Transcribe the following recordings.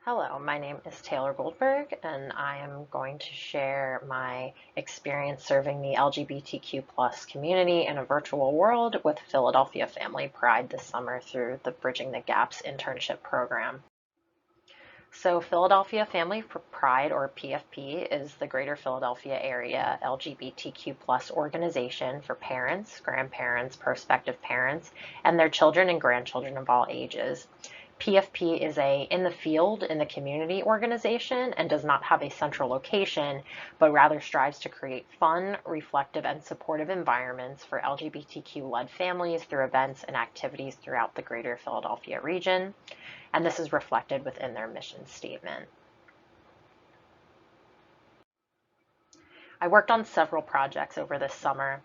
Hello, my name is Taylor Goldberg, and I am going to share my experience serving the LGBTQ plus community in a virtual world with Philadelphia Family Pride this summer through the Bridging the Gaps internship program. So Philadelphia Family Pride, or PFP, is the Greater Philadelphia Area LGBTQ plus organization for parents, grandparents, prospective parents, and their children and grandchildren of all ages. PFP is a in the field, in the community organization and does not have a central location, but rather strives to create fun, reflective, and supportive environments for LGBTQ-led families through events and activities throughout the Greater Philadelphia region. And this is reflected within their mission statement. I worked on several projects over this summer.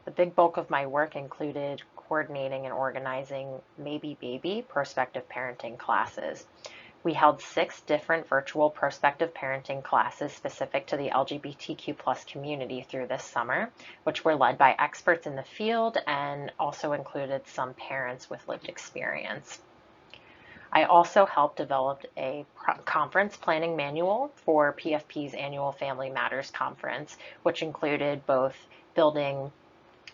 The big bulk of my work included coordinating and organizing Maybe Baby prospective parenting classes. We held 6 different virtual prospective parenting classes specific to the LGBTQ plus community through this summer, which were led by experts in the field and also included some parents with lived experience. I also helped develop a conference planning manual for PFP's annual Family Matters Conference, which included both building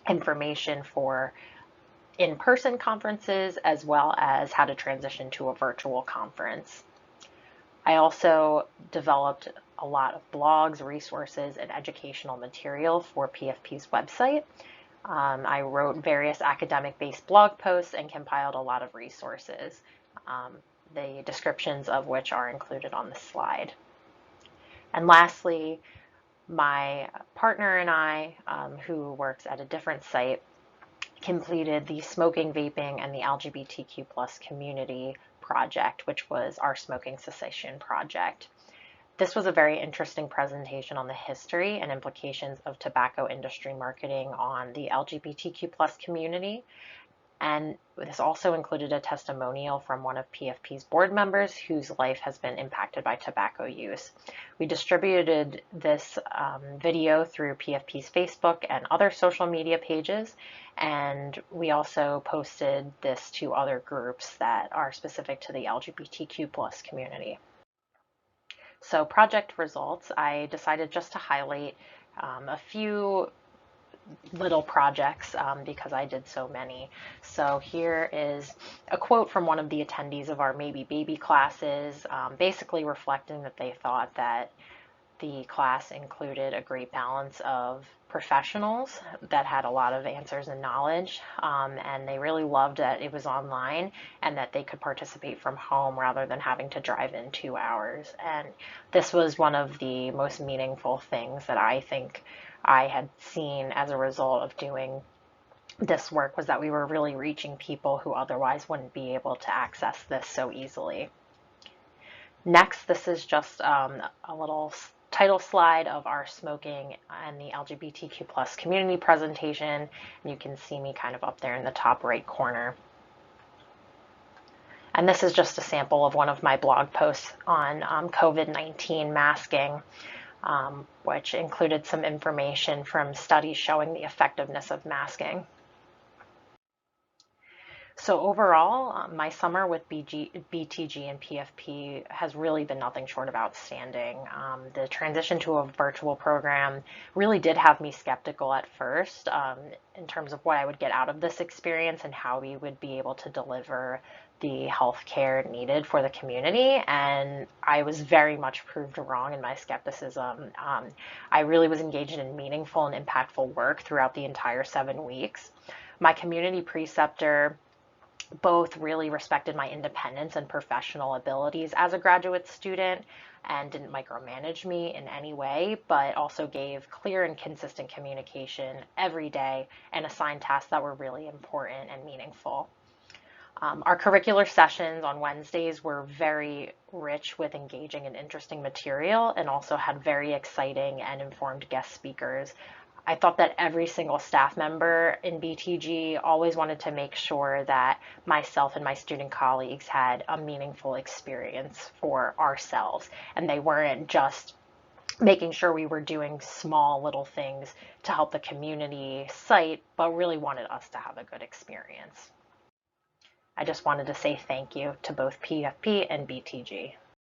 information for in-person conferences as well as how to transition to a virtual conference. I also developed a lot of blogs, resources, and educational material for PFP's website. I wrote various academic-based blog posts and compiled a lot of resources, the descriptions of which are included on the slide. And lastly, my partner and I, who works at a different site, completed the smoking, vaping, and the LGBTQ plus community project, which was our smoking cessation project. This was a very interesting presentation on the history and implications of tobacco industry marketing on the LGBTQ plus community. And this also included a testimonial from one of PFP's board members whose life has been impacted by tobacco use. We distributed this video through PFP's Facebook and other social media pages, and we also posted this to other groups that are specific to the LGBTQ plus community. So project results, I decided just to highlight a few little projects because I did so many. So here is a quote from one of the attendees of our Maybe Baby classes, basically reflecting that they thought that the class included a great balance of professionals that had a lot of answers and knowledge, and they really loved that it was online and that they could participate from home rather than having to drive in 2 hours. And this was one of the most meaningful things that I think I had seen as a result of doing this work, was that we were really reaching people who otherwise wouldn't be able to access this so easily. Next, this is just a little title slide of our smoking and the LGBTQ plus community presentation. And you can see me kind of up there in the top right corner. And this is just a sample of one of my blog posts on COVID-19 masking, which included some information from studies showing the effectiveness of masking. So overall, my summer with BTG and PFP has really been nothing short of outstanding. The transition to a virtual program really did have me skeptical at first in terms of what I would get out of this experience and how we would be able to deliver the health care needed for the community, and I was very much proved wrong in my skepticism. I really was engaged in meaningful and impactful work throughout the entire 7 weeks. My community preceptor both really respected my independence and professional abilities as a graduate student and didn't micromanage me in any way, but also gave clear and consistent communication every day and assigned tasks that were really important and meaningful. Our curricular sessions on Wednesdays were very rich with engaging and interesting material, and also had very exciting and informed guest speakers. I thought that every single staff member in BTG always wanted to make sure that myself and my student colleagues had a meaningful experience for ourselves, and they weren't just making sure we were doing small little things to help the community site, but really wanted us to have a good experience. I just wanted to say thank you to both PFP and BTG.